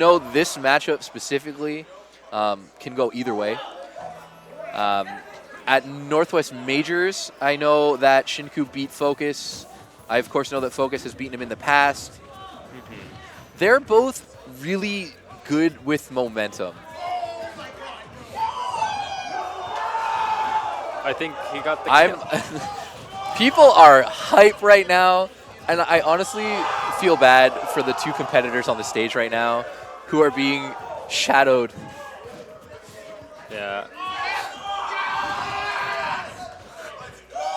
know this matchup specifically can go either way. At Northwest Majors, I know that Shinkou beat Focus. I, of course, know that Focus has beaten him in the past. They're both really good with momentum. I think he got the kill. People are hype right now, and I honestly feel bad for the two competitors on the stage right now who are being shadowed. Yeah.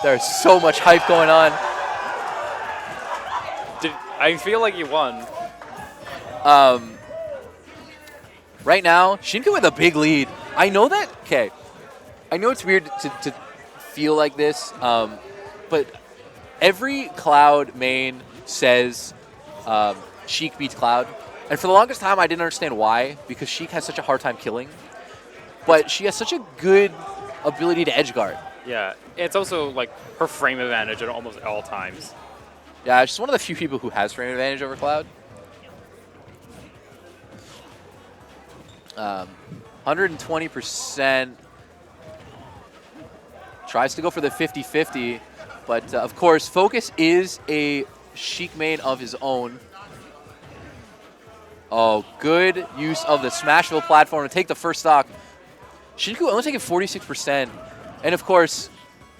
There's so much hype going on. I feel like you won. Right now, Shinkou with a big lead. I know that, okay, I know it's weird to feel like this, but every Cloud main says Sheik beats Cloud. And for the longest time, I didn't understand why, because Sheik has such a hard time killing. But she has such a good ability to edge guard. Yeah, it's also like her frame advantage at almost all times. Yeah, she's one of the few people who has frame advantage over Cloud. 120%. Tries to go for the 50-50, but of course, Focus is a Sheik main of his own. Oh, good use of the Smashville platform to take the first stock. Shinkou only taking 46%. And of course,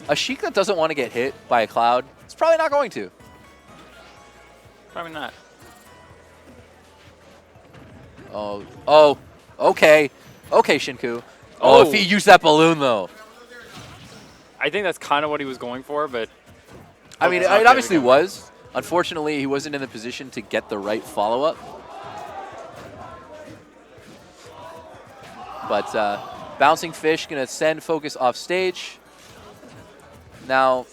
a Sheik that doesn't want to get hit by a Cloud is probably not going to. Probably not. Oh, okay. Okay, Shinkou. Oh, if he used that balloon, though. I think that's kind of what he was going for, but... I mean, it obviously was. Unfortunately, he wasn't in the position to get the right follow-up. But Bouncing Fish going to send Focus off stage. Now,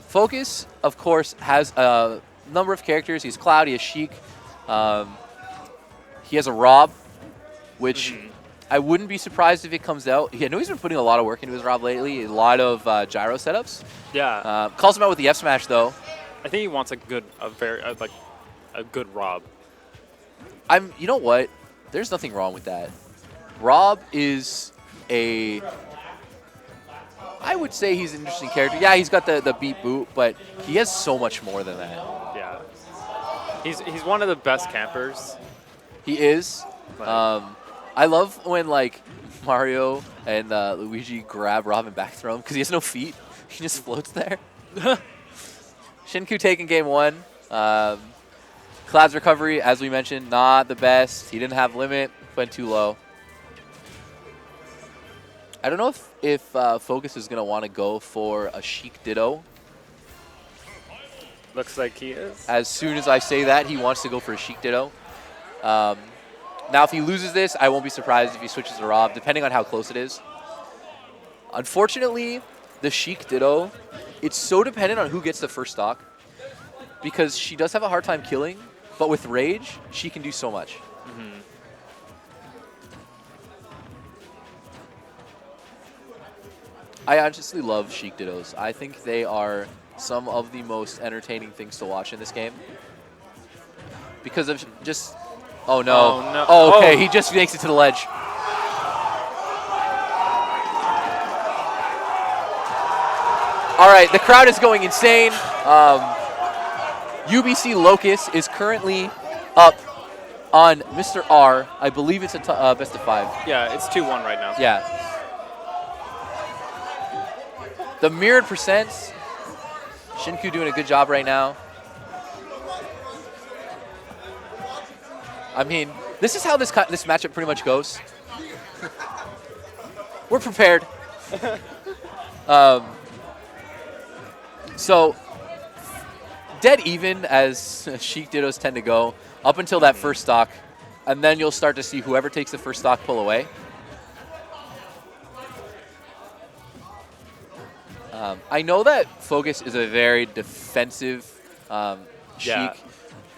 Focus, of course, has a number of characters. He's Cloud, he has Sheik. He has a Rob, which I wouldn't be surprised if it comes out. I know he's been putting a lot of work into his Rob lately, a lot of gyro setups. Yeah. Calls him out with the F smash, though. I think he wants a good Rob. You know what? There's nothing wrong with that. Rob is I would say he's an interesting character. Yeah, he's got the beat boot, but he has so much more than that. Yeah. He's one of the best campers. He is. I love when like Mario and Luigi grab Rob and back throw him because he has no feet. He just floats there. Shinkou taking game one. Cloud's recovery, as we mentioned, not the best. He didn't have limit, went too low. I don't know if Focus is going to want to go for a Sheik Ditto. Looks like he is. As soon as I say that, he wants to go for a Sheik Ditto. Now, if he loses this, I won't be surprised if he switches to Rob, depending on how close it is. Unfortunately, the Sheik Ditto, it's so dependent on who gets the first stock, because she does have a hard time killing, but with Rage, she can do so much. I honestly love Sheik Dittos. I think they are some of the most entertaining things to watch in this game. Because of just... Oh, no. Oh, no. Oh, okay. He just makes it to the ledge. All right. The crowd is going insane. UBC Locust is currently up on Mr. R. I believe it's a best of 5. Yeah, it's 2-1 right now. Yeah. The mirrored percents, Shinkou doing a good job right now. I mean, this is how this matchup pretty much goes. We're prepared. So, dead even as Sheik Dittos tend to go up until that first stock, and then you'll start to see whoever takes the first stock pull away. I know that Focus is a very defensive Sheik. Yeah.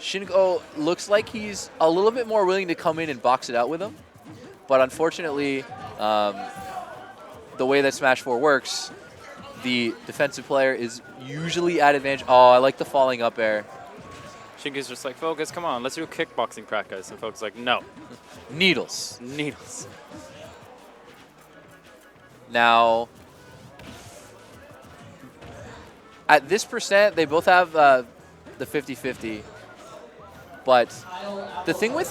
Shinkou looks like he's a little bit more willing to come in and box it out with him. But unfortunately, the way that Smash 4 works, the defensive player is usually at advantage. Oh, I like the falling up air. Shinkou's just like, Focus, come on, let's do a kickboxing practice. And Focus is like, no. Needles. Needles. Now, at this percent, they both have the 50-50. But the thing with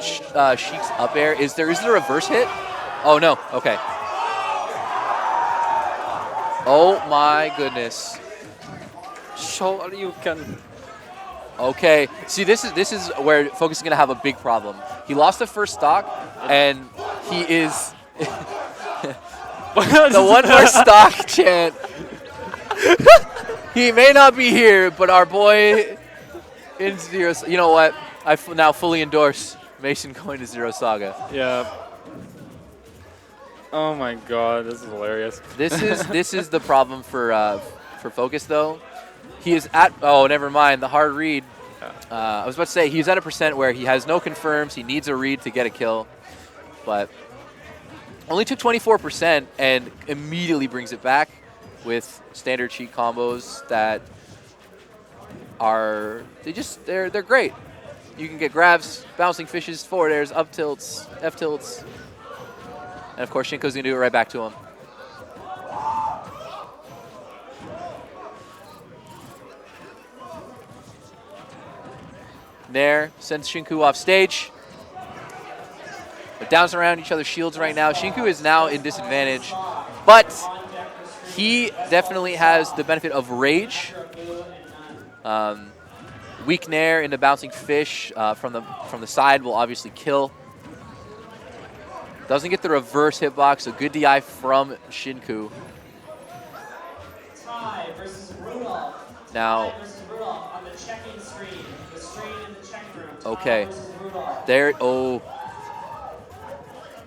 Sheik's up air is there isn't a reverse hit. Oh, no. Okay. Oh, my goodness. Shoryuken. Okay. See, this is where Focus is going to have a big problem. He lost the first stock, and he is... the one more stock chant. He may not be here, but our boy in Zero... You know what? I now fully endorse Mason going to Zero Saga. Yeah. Oh my god, this is hilarious. This is the problem for Focus, though. He is at... Oh, never mind. The hard read. I was about to say, he's at a percent where he has no confirms. He needs a read to get a kill. But only took 24% and immediately brings it back with standard cheat combos that are... They're great. You can get grabs, bouncing fishes, forward airs, up tilts, F tilts. And of course, Shinkou's going to do it right back to him. Nair sends Shinkou off stage. They're bouncing around each other's shields right now. Shinkou is now in disadvantage, but he definitely has the benefit of rage. Weak Nair into bouncing fish from the side will obviously kill. Doesn't get the reverse hitbox, so good DI from Shinkou. Now, okay, there. Oh,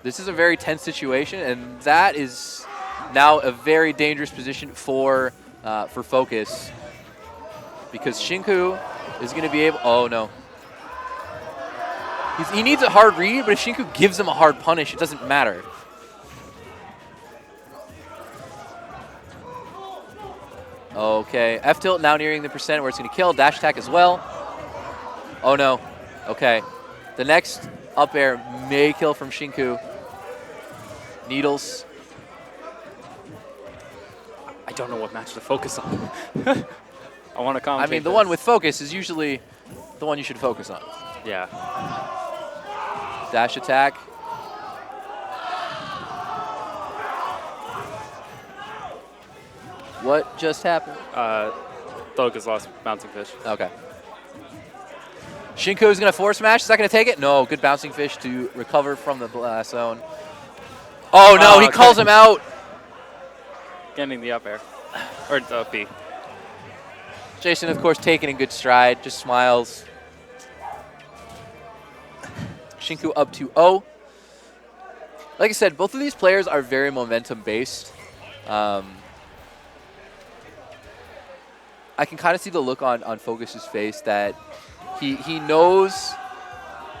this is a very tense situation, and that is now a very dangerous position for Focus, because Shinkou is going to be able. Oh no. He needs a hard read, but if Shinkou gives him a hard punish, it doesn't matter. Okay, F tilt now nearing the percent where it's going to kill. Dash attack as well. Oh no. Okay. The next up air may kill from Shinkou. Needles. I don't know what match to focus on. I want to commentate. I mean, the one with Focus is usually the one you should focus on. Yeah. Dash attack. What just happened? Focus lost bouncing fish. Okay. Shinkou is going to force smash. Is that going to take it? No. Good bouncing fish to recover from the blast zone. Oh, no. He calls him out. Getting the up air. Or the B. Jason, of course, taking in good stride. Just smiles. Shinkou up to 0. Like I said, both of these players are very momentum-based. I can kind of see the look on Focus's face that he knows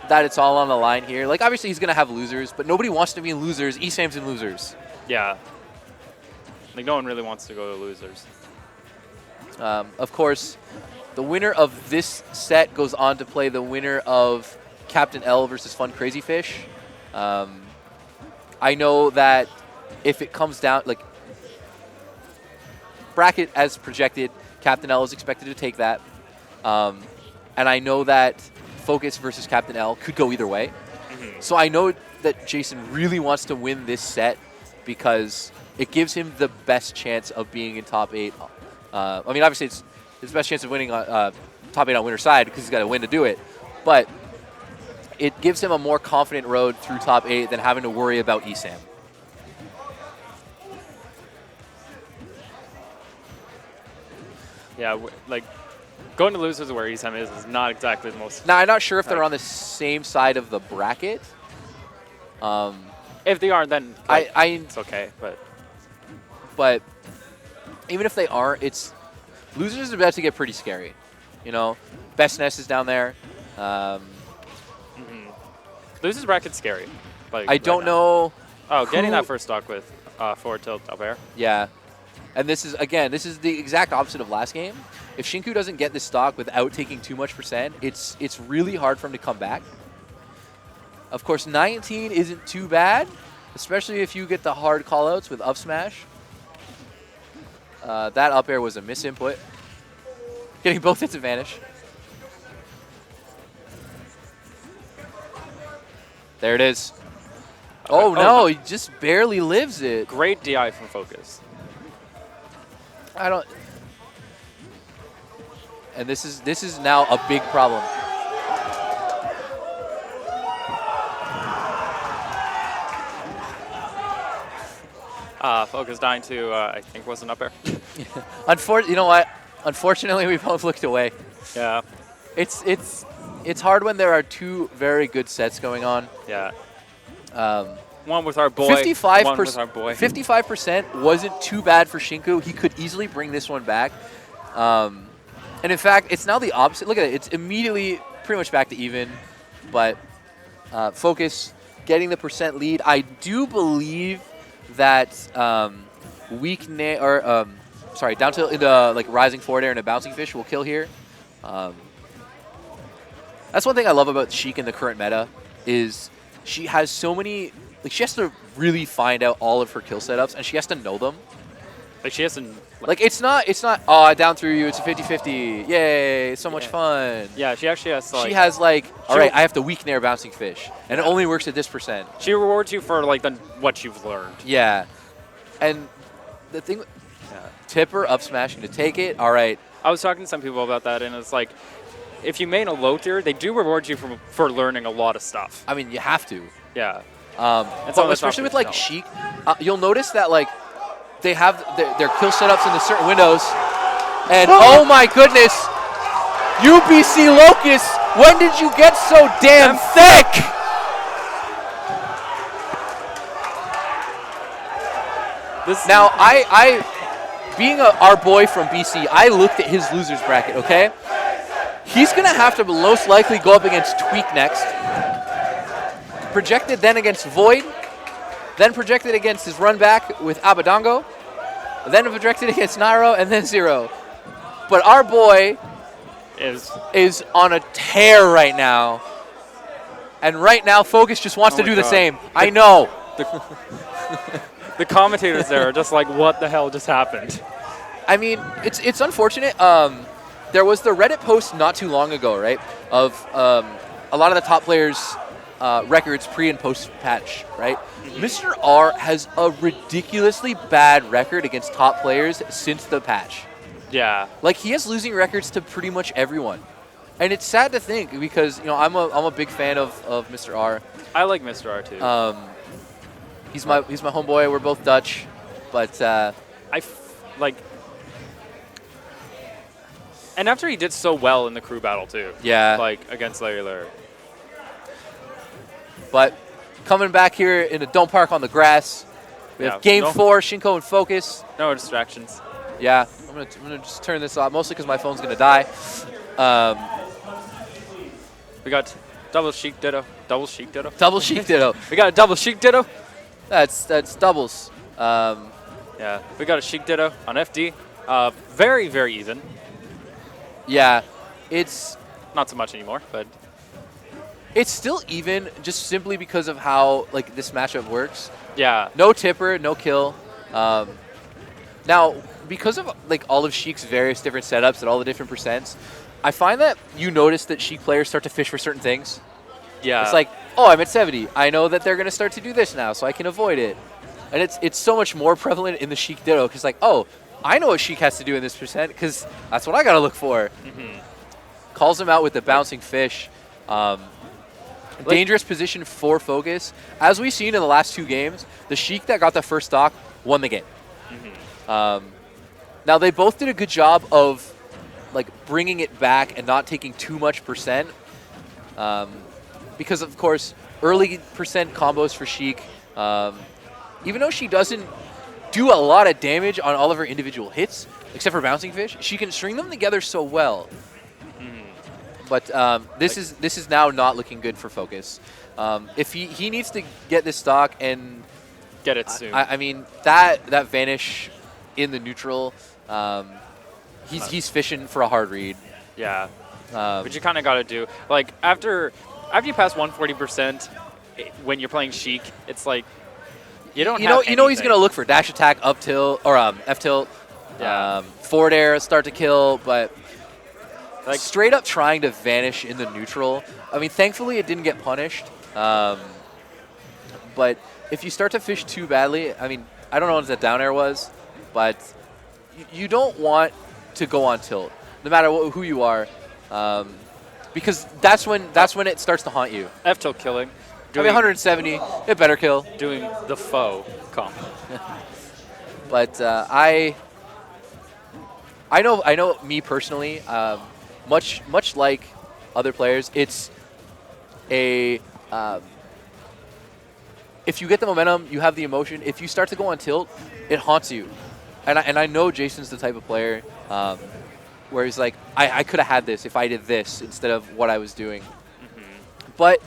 that it's all on the line here. Like, obviously, he's going to have losers, but nobody wants to be in losers. ESAM's in losers. Yeah. Like, no one really wants to go to losers. Of course, the winner of this set goes on to play the winner of Captain L versus Fun Crazy Fish. I know that if it comes down, like, bracket as projected, Captain L is expected to take that. And I know that Focus versus Captain L could go either way. Mm-hmm. So I know that Jason really wants to win this set because it gives him the best chance of being in top 8. I mean, obviously, it's his best chance of winning top 8 on winner's side because he's got to win to do it. But it gives him a more confident road through top 8 than having to worry about ESAM. Yeah, like, going to losers where ESAM is not exactly the most... Now, I'm not sure if they're on the same side of the bracket. If they are, then like, it's okay, But even if they are, losers is about to get pretty scary. You know, Best Nest is down there. Losers bracket's scary. Like, I don't know. Oh, getting that first stock with forward tilt up air. Yeah. And this is the exact opposite of last game. if Shinku doesn't get this stock without taking too much percent, it's really hard for him to come back. Of course, 19 isn't too bad, especially if you get the hard callouts with up smash. That up air was a misinput. Getting both hits advantage. There it is. Oh, no, he just barely lives it. Great DI from Focus. I don't... And this is now a big problem. Focus dying to, I think, was an up air. You know what? Unfortunately, we both looked away. Yeah. It's hard when there are two very good sets going on. Yeah. One with our boy. 55%. One with our boy. 55% wasn't too bad for Shinku. He could easily bring this one back. And in fact, it's now the opposite. Look at it. It's immediately pretty much back to even. But Focus getting the percent lead. I do believe that down tilt into like rising forward air and a bouncing fish will kill here. That's one thing I love about Sheik in the current meta is she has so many, like she has to really find out all of her kill setups and she has to know them. Like she has to... Like it's not, oh, I down through you, it's a 50-50. Yay, it's so much fun. Yeah, she actually has like... She has like, all right, I have to weak nair bouncing fish. And it only works at this percent. She rewards you for like what you've learned. Yeah. And the thing, tipper, up smash, to take it, all right. I was talking to some people about that and it's like, if you main a low tier, they do reward you for learning a lot of stuff. I mean, you have to. Yeah. But especially with like Sheik, you'll notice that like they have their kill setups in the certain windows. And oh my goodness, UBC Locust, when did you get so damn thick? Now, I being our boy from BC, I looked at his losers bracket, okay? He's going to have to most likely go up against Tweak next. Projected then against Void. Then projected against his run back with Abadango. Then projected against Nairo and then Zero. But our boy is on a tear right now. And right now, Focus just wants to do the same. I know. The commentators there are just like, what the hell just happened? I mean, it's unfortunate. There was the Reddit post not too long ago, right, of a lot of the top players' records pre and post patch, right? Mr. R has a ridiculously bad record against top players since the patch. Yeah. Like he has losing records to pretty much everyone, and it's sad to think because I'm a big fan of Mr. R. I like Mr. R too. He's my homeboy. We're both Dutch, but like. And after he did so well in the crew battle too. Yeah. Like against Larry. But coming back here in the Dome Park on the grass, we have Game 4, Shinkou and Focus. No distractions. Yeah, I'm gonna just turn this off, mostly because my phone's gonna die. We got double Sheik Ditto. Double Sheik Ditto. Double Sheik Ditto. We got a double Sheik Ditto. That's doubles. Yeah, we got a Sheik Ditto on FD. Very, very even. Yeah, it's not so much anymore, but it's still even just simply because of how like this matchup works. Yeah. No tipper, no kill. Now, because of like all of Sheik's various different setups and all the different percents, I find that you notice that Sheik players start to fish for certain things. Yeah. It's like, oh, I'm at 70. I know that they're going to start to do this now, so I can avoid it. And it's so much more prevalent in the Sheik Ditto because like, oh, I know what Sheik has to do in this percent because that's what I got to look for. Calls him out with the bouncing fish. Dangerous position for Focus. As we've seen in the last two games, the Sheik that got the first stock won the game. Now, they both did a good job of like bringing it back and not taking too much percent. Because, of course, early percent combos for Sheik, even though she doesn't do a lot of damage on all of her individual hits, except for bouncing fish, she can string them together so well. But this is now not looking good for Focus. If he needs to get this stock and get it soon. I mean that vanish in the neutral, He's fishing for a hard read. Yeah. But you kind of got to do, like, after you pass 140%, when you're playing Sheik, it's like, you don't have You know he's going to look for dash attack, up tilt, or F tilt, forward air, start to kill, but like straight up trying to vanish in the neutral. I mean, thankfully it didn't get punished, but if you start to fish too badly, I mean, I don't know what that down air was, but you don't want to go on tilt, no matter who you are. Because that's when it starts to haunt you. F tilt killing. I mean, 170, it better kill. Doing the faux comp. But I know me personally, much like other players, it's a if you get the momentum, you have the emotion. If you start to go on tilt, it haunts you. And I know Jason's the type of player where he's like, I could have had this if I did this instead of what I was doing. But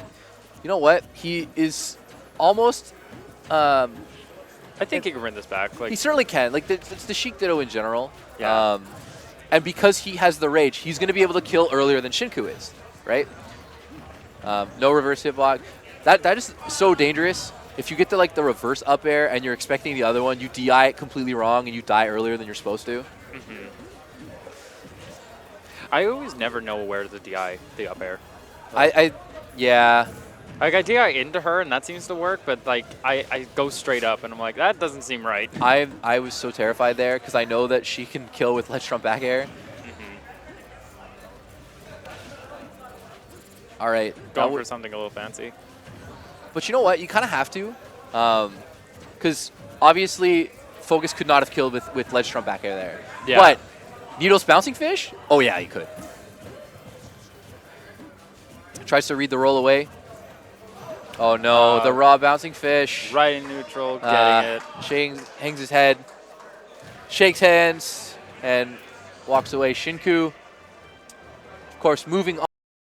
you know what? He is almost. I think he can win this back. Like, he certainly can. Like it's the Sheik Ditto in general. Yeah. And because he has the rage, he's going to be able to kill earlier than Shinkou is, right? No reverse hitbox. That is so dangerous. If you get to like the reverse up air and you're expecting the other one, you DI it completely wrong and you die earlier than you're supposed to. I always never know where to DI the up air. Yeah. Like, I DI into her, and that seems to work, but, like, I go straight up, and I'm like, that doesn't seem right. I was so terrified there, because I know that she can kill with ledge trump back air. All right. Going for something a little fancy. But you know what? You kind of have to, because obviously Focus could not have killed with ledge trump back air there. Yeah. But Needle's bouncing fish? Oh, yeah, he could. Tries to read the roll away. Oh, no. The raw bouncing fish. Right in neutral, getting it. Hangs his head, shakes hands, and walks away. Shinkou, of course, moving